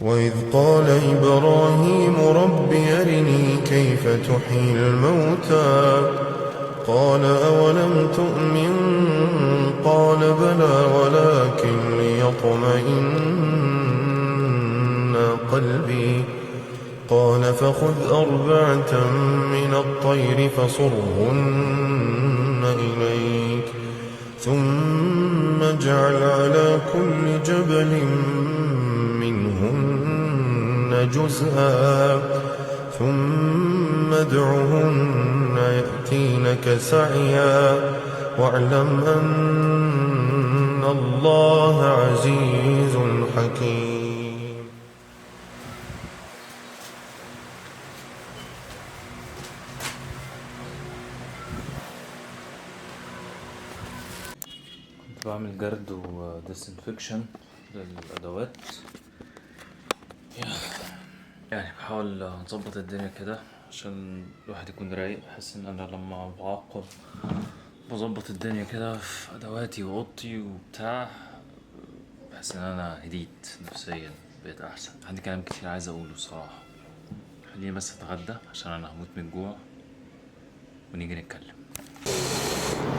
وإذ قال إبراهيم رب أرني كيف تحيي الموتى قال أولم تؤمن قال بلى ولكن ليطمئن قلبي قال فخذ أربعة من الطير فصرهن إليك ثم اجعل على كل جبل منهن جزءا ثم ادعهن يأتينك سعيا واعلم أن الله عزيز حكيم. كنت بعمل جرد وديسنفكشن للأدوات، يعني بحاول نظبط الدنيا كده عشان الواحد يكون رايق. بحس ان انا لما بعقب بظبط الدنيا كده في ادواتي واوضتي وبتاع، بحس ان انا هديت نفسيا، بقيت احسن. عندي كلام كتير عايز اقوله الصراحة، خليني بس اتغدى عشان انا هموت من الجوع ونيجي نتكلم.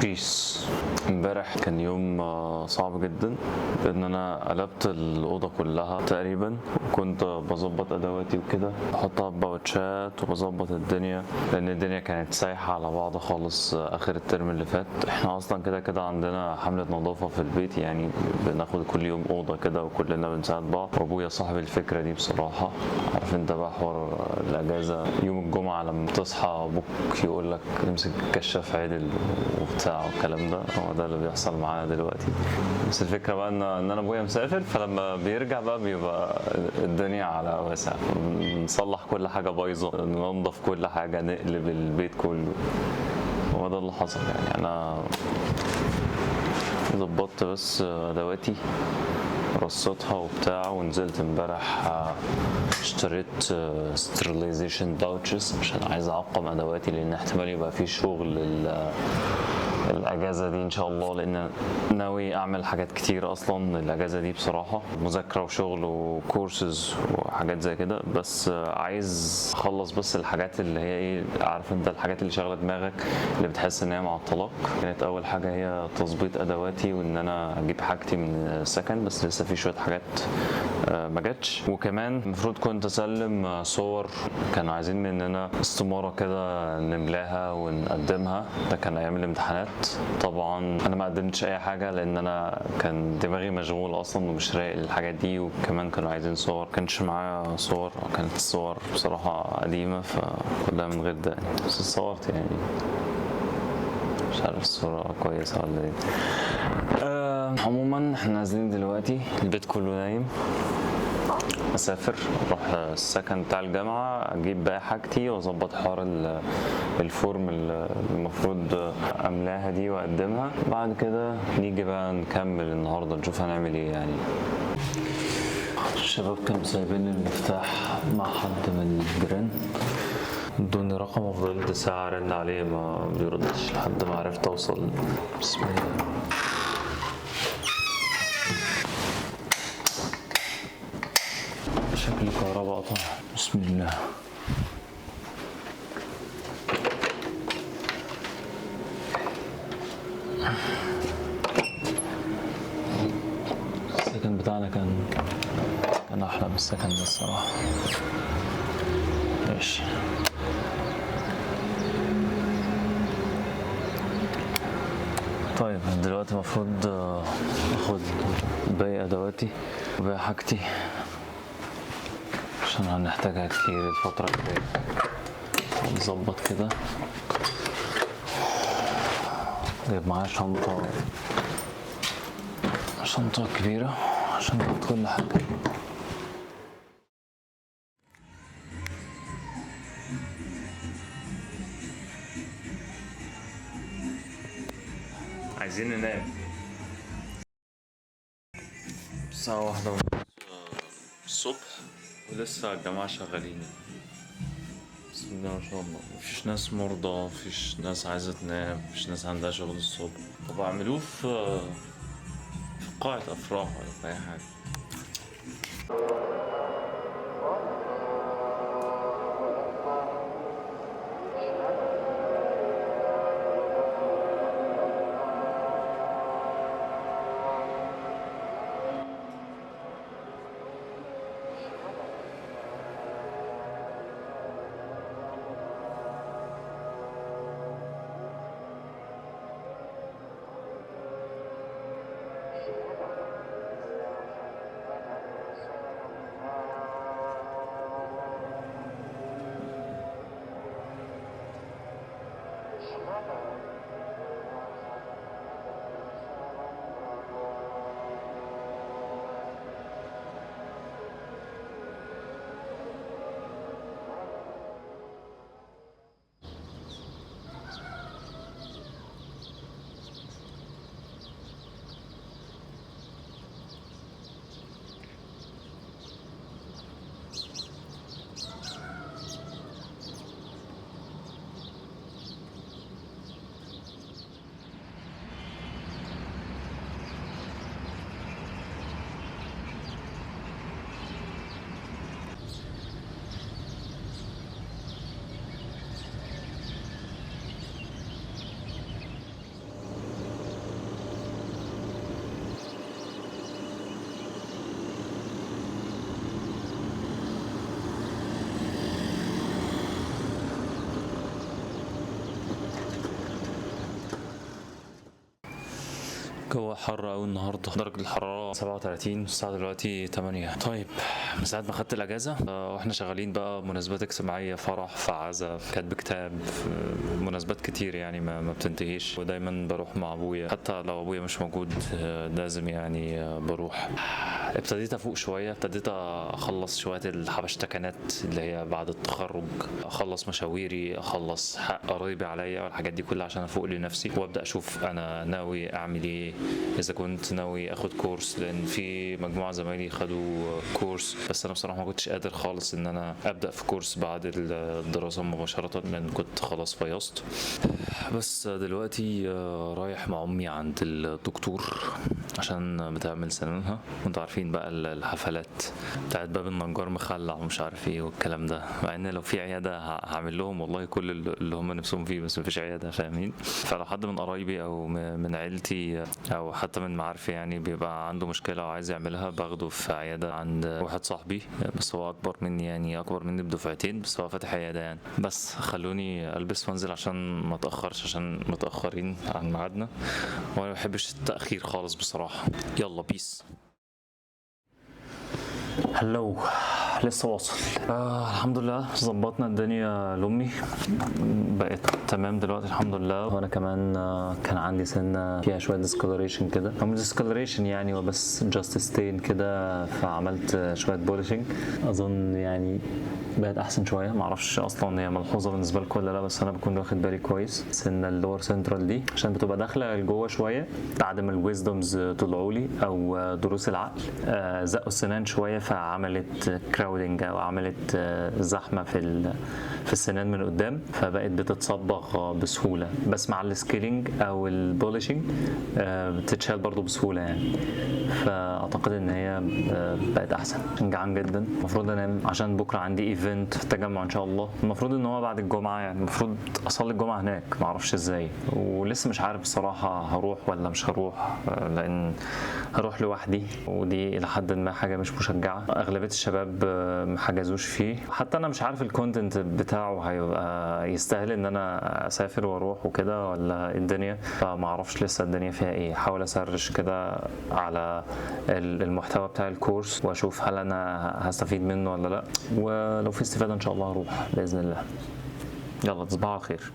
بيس. امبارح كان يوم صعب جدا، لان انا قلبت الاوضه كلها تقريبا، وكنت بظبط ادواتي وكده، بحطها في باوتشات وبظبط الدنيا، لان الدنيا كانت سايحه على بعض خالص. اخر الترم اللي فات احنا اصلا كده كده عندنا حمله نظافه في البيت، يعني بناخد كل يوم اوضه كده وكلنا بنساعد بعض. وابويا صاحب الفكره دي بصراحه. عارف انت بقى حوار الاجازه يوم الجمعه لما تصحى ابوك يقول لك امسك الكشاف عدل وبتاع والكلام ده، هو ده اللي بيحصل معانا دلوقتي. بس الفكره بقى ان انا ابويا مسافر، فلما بيرجع بقى بيبقى الدنيا على واسع، نصلح كل حاجه بايظه، ننظف كل حاجه، نقلب البيت كله. هو ده اللي حصل. يعني انا ظبطت بس ادواتي، رصيتها وبتاع، ونزلت امبارح اشتريت ستيرلايزيشن باوتشز عشان عايز اعقم ادواتي، لان احتمال يبقى في شغل الاجازه دي ان شاء الله، لان ناوي اعمل حاجات كتير اصلا الاجازه دي بصراحه، مذاكره وشغل وكورسز وحاجات زي كده. بس عايز اخلص بس الحاجات اللي هي ايه، عارف انت الحاجات اللي شغله دماغك اللي بتحس ان هي معطلاك. كانت اول حاجه هي تظبيط ادواتي، وان انا اجيب حاجتي من السكن، بس لسه في شويه حاجات ما جاتش. وكمان المفروض كنت اسلم صور، كانوا عايزين مننا استماره كده نملاها ونقدمها، ده كان ايام الامتحانات. طبعا انا ما قدمتش اي حاجه لان انا كان دماغي مشغول اصلا ومش رايق للحاجات دي. وكمان كانوا عايزين صور، كانش معايا صور، كانت الصور بصراحه قديمه فكلها من غير ده، بس صورت يعني، مش عارف الصورة كويسة ولا ايه. عموما احنا نازلين دلوقتي، البيت كله نايم. اسافر اروح السكن بتاع الجامعة، اجيب بقى حاجتي واظبط حوار الفورم اللي المفروض املاها دي واقدمها. بعد كده نيجي بقى نكمل النهاردة، نشوف هنعمل ايه يعني. الشباب كانوا سايبين المفتاح مع حد من الجيران، ادوني رقم وفضلت ساعة ارن عليه ما بيردش لحد ما عرفت اوصل. بسم الله. شكل الكهرباء قطع. بسم الله. السكن بتاعنا كان احلى من السكن ده الصراحة. ماشي. طيب دلوقتي المفروض اخد باقي ادواتي وباقي حاجتي عشان هنحتاجها كتير الفترة الجاية. نظبط كده. جايب معايا شنطة كبيرة عشان نحط كل حاجة. عايزين ننام. الساعة 1:30 الصبح ولسه الجماعة شغالين. بسم الله ما شاء الله. مفيش ناس مرضى، مفيش ناس عايزة تنام، مفيش ناس عندها شغل الصبح. طب اعملوه في قاعة أفراح ولا في أي حاجة. الجو حر أوي النهارده، درجة الحرارة 37 والساعة دلوقتي 8. طيب من ساعة ما خدت الأجازة واحنا شغالين بقى مناسبات اجتماعية، فرح، في عزا، في كاتب كتاب، في مناسبات كتير يعني ما بتنتهيش. ودايما بروح مع أبويا، حتى لو أبويا مش موجود لازم يعني بروح. ابتديت أفوق شوية، ابتديت أخلص شوية الحبشتكنات اللي هي بعد التخرج، أخلص مشاويري، أخلص حق قرايبي عليا والحاجات دي كلها عشان أفوق لنفسي وأبدأ أشوف أنا ناوي أعمل إيه. إذا كنت ناوي أخد كورس، لأن في مجموعة زمايلي خدوا كورس، بس أنا بصراحة ما كنتش قادر خالص إن أنا أبدأ في كورس بعد الدراسة مباشرة، لأن كنت خلاص فيصت. بس دلوقتي رايح مع أمي عند الدكتور عشان بتعمل سنانها. وانتوا عارفين بقى الحفلات بتاعت باب النجار مخلع ومش عارف ايه والكلام ده، مع ان لو في عياده هعمل لهم والله كل اللي هم نفسهم فيه، بس مفيش عياده، فاهمين؟ فلو حد من قرايبي او من عيلتي او حتى من معارفي يعني بيبقى عنده مشكله وعايز يعملها، باخده في عياده عند واحد صاحبي، بس هو اكبر مني، يعني اكبر مني بدفعتين، بس هو فاتح عياده يعني. بس خلوني البس وانزل عشان ما اتاخرش، عشان متاخرين عن ميعادنا وانا ما بحبش التاخير خالص بصراحه. يلا بيس. هلو، لسه واصل. الحمد لله ظبطنا الدنيا لامي، بقت تمام دلوقتي الحمد لله. وانا كمان كان عندي سنه فيها شويه ديسكولوريشن كده، او مش ديسكولوريشن يعني، وبس جاست ستين كده، فعملت شويه بولشنج. اظن يعني بقت احسن شويه، معرفش اصلا هي ملحوظه بالنسبه لكم ولا لا، بس انا بكون واخد بالي كويس. سنه اللور سنترال دي عشان بتبقى داخله لجوه شويه، بعد ما الويزدومز طلعوا لي او دروس العقل زقوا السنان شويه، فعملت كراودنج او عملت زحمه في السنان من قدام، فبقت بتتصبغ بسهوله. بس مع السكيلينج او البولشنج بتتشال برضو بسهوله يعني. فاعتقد ان هي بقت احسن. جعان جدا، المفروض انام عشان بكره عندي ايفنت في التجمع ان شاء الله. المفروض ان هو بعد الجمعه، يعني المفروض اصلي الجمعه هناك، معرفش ازاي، ولسه مش عارف بصراحه هروح ولا مش هروح، لان هروح لوحدي ودي الى حد ما حاجه مش مشجعه. اغلبيه الشباب محجزوش فيه، حتى انا مش عارف الكونتنت بتاعه هيبقى يستاهل ان انا اسافر واروح وكده ولا الدنيا، فما اعرفش لسه الدنيا فيها ايه. حاول اسرش كده على المحتوى بتاع الكورس واشوف هل انا هستفيد منه ولا لا، ولو في استفاده ان شاء الله هروح باذن الله. يلا تصبحوا على خير.